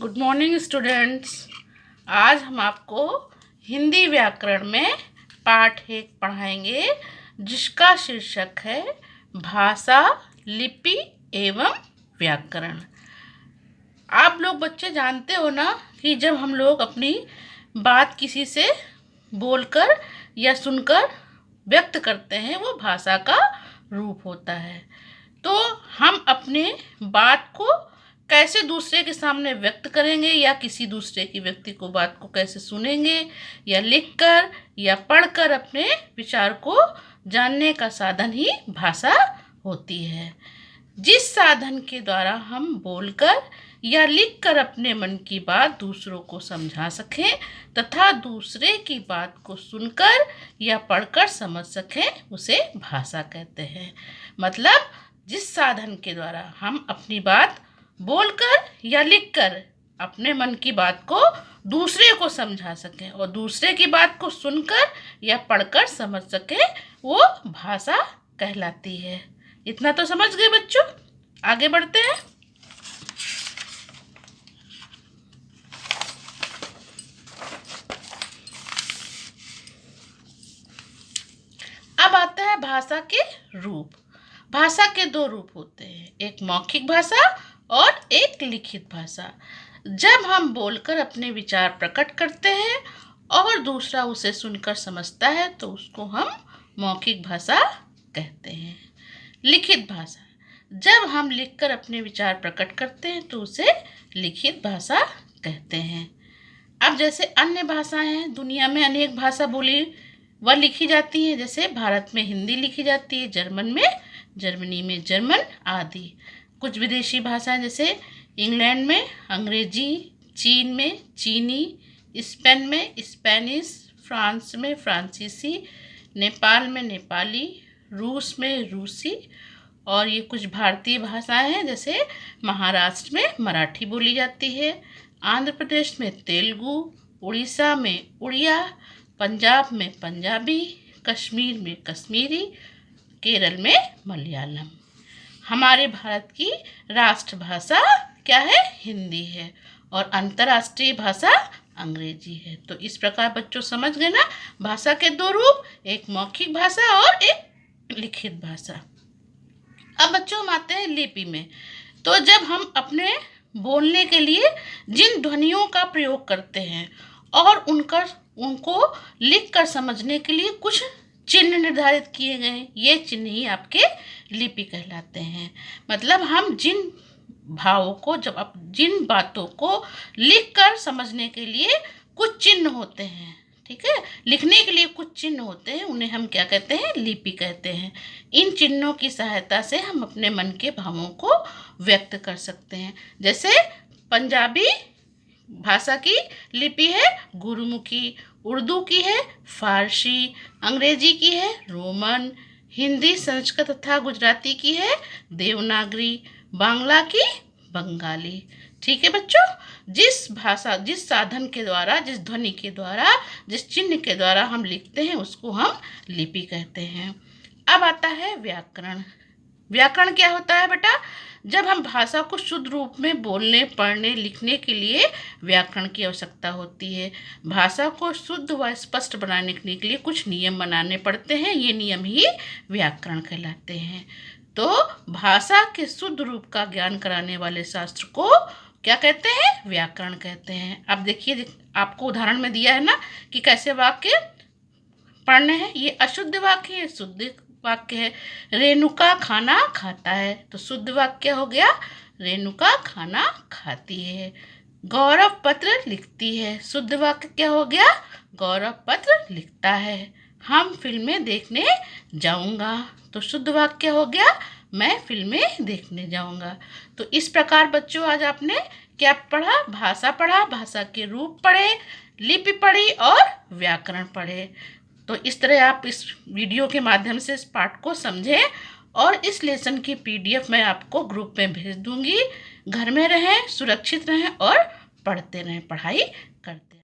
Good morning students. आज हम आपको हिंदी व्याकरण में पाठ 1 पढ़ाएंगे, जिसका शीर्षक है भाषा, लिपि एवं व्याकरण। आप लोग बच्चे जानते हो ना कि जब हम लोग अपनी बात किसी से बोलकर या सुनकर व्यक्त करते हैं, वो भाषा का रूप होता है। तो हम अपने बात को कैसे दूसरे के सामने व्यक्त करेंगे या किसी दूसरे की व्यक्ति को बात को कैसे सुनेंगे या लिखकर या पढ़कर अपने विचार को जानने का साधन ही भाषा होती है। जिस साधन के द्वारा हम बोलकर या लिखकर अपने मन की बात दूसरों को समझा सकें तथा दूसरे की बात को सुनकर या पढ़कर समझ सकें, उसे भाषा कहते हैं। मतलब जिस साधन के द्वारा हम अपनी बात बोलकर या लिखकर अपने मन की बात को दूसरे को समझा सकें और दूसरे की बात को सुनकर या पढ़कर समझ सकें, वो भाषा कहलाती है। इतना तो समझ गए बच्चों। आगे बढ़ते हैं। अब आता है भाषा के रूप। भाषा के 2 रूप होते हैं, एक मौखिक भाषा और एक लिखित भाषा। जब हम बोलकर अपने विचार प्रकट करते हैं और दूसरा उसे सुनकर समझता है तो उसको हम मौखिक भाषा कहते हैं। लिखित भाषा, जब हम लिखकर अपने विचार प्रकट करते हैं तो उसे लिखित भाषा कहते हैं। अब जैसे अन्य भाषाएं हैं, दुनिया में अनेक भाषा बोली व लिखी जाती हैं। जैसे भारत में हिंदी लिखी जाती है, जर्मन में जर्मनी में जर्मन आदि। कुछ विदेशी भाषाएं जैसे इंग्लैंड में अंग्रेजी, चीन में चीनी, स्पेन में स्पेनिश, फ्रांस में फ्रांसीसी, नेपाल में नेपाली, रूस में रूसी। और ये कुछ भारतीय भाषाएं हैं, जैसे महाराष्ट्र में मराठी बोली जाती है, आंध्र प्रदेश में तेलुगु, उड़ीसा में उड़िया, पंजाब में पंजाबी, कश्मीर में कश्मीरी, केरल में मलयालम। हमारे भारत की राष्ट्रभाषा क्या है? हिंदी है और अंतर्राष्ट्रीय भाषा अंग्रेजी है। तो इस प्रकार बच्चों समझ गए ना भाषा के 2 रूप, एक मौखिक भाषा और एक लिखित भाषा। अब बच्चों हम आते हैं लिपि में। तो जब हम अपने बोलने के लिए जिन ध्वनियों का प्रयोग करते हैं और उनको लिखकर समझने के लिए कुछ चिन्ह निर्धारित किए गए, ये चिन्ह ही आपके लिपि कहलाते हैं। मतलब हम जिन भावों को जिन बातों को लिखकर समझने के लिए कुछ चिन्ह होते हैं, ठीक है, लिखने के लिए कुछ चिन्ह होते हैं, उन्हें हम क्या कहते हैं? लिपि कहते हैं। इन चिन्हों की सहायता से हम अपने मन के भावों को व्यक्त कर सकते हैं। जैसे पंजाबी भाषा की लिपि है गुरुमुखी, उर्दू की है फारसी, अंग्रेजी की है रोमन, हिंदी, संस्कृत तथा गुजराती की है देवनागरी, बांग्ला की बंगाली। ठीक है बच्चों, जिस साधन के द्वारा, जिस ध्वनि के द्वारा, जिस चिन्ह के द्वारा हम लिखते हैं उसको हम लिपि कहते हैं। अब आता है व्याकरण। व्याकरण क्या होता है बेटा? जब हम भाषा को शुद्ध रूप में बोलने, पढ़ने, लिखने के लिए व्याकरण की आवश्यकता होती है। भाषा को शुद्ध व स्पष्ट बनाने के लिए कुछ नियम बनाने पड़ते हैं, ये नियम ही व्याकरण कहलाते हैं। तो भाषा के शुद्ध रूप का ज्ञान कराने वाले शास्त्र को क्या कहते हैं? व्याकरण कहते हैं। अब देखिए, आपको उदाहरण में दिया है ना कि कैसे वाक्य पढ़ने हैं। ये अशुद्ध वाक्य है, शुद्ध वाक्य है। रेणुका खाना खाता है, तो शुद्ध वाक्य हो गया रेणुका खाना खाती है। गौरव पत्र लिखती है, शुद्ध वाक्य क्या हो गया? गौरव पत्र लिखता है। हम फिल्में देखने जाऊंगा, तो शुद्ध वाक्य हो गया मैं फिल्में देखने जाऊंगा। तो इस प्रकार बच्चों आज आपने क्या पढ़ा? भाषा पढ़ा, भाषा के रूप पढ़े, लिपि पढ़ी और व्याकरण पढ़े। तो इस तरह आप इस वीडियो के माध्यम से इस पाठ को समझें और इस लेसन की PDF मैं आपको ग्रुप में भेज दूंगी। घर में रहें, सुरक्षित रहें और पढ़ते रहें, पढ़ाई करते रहें।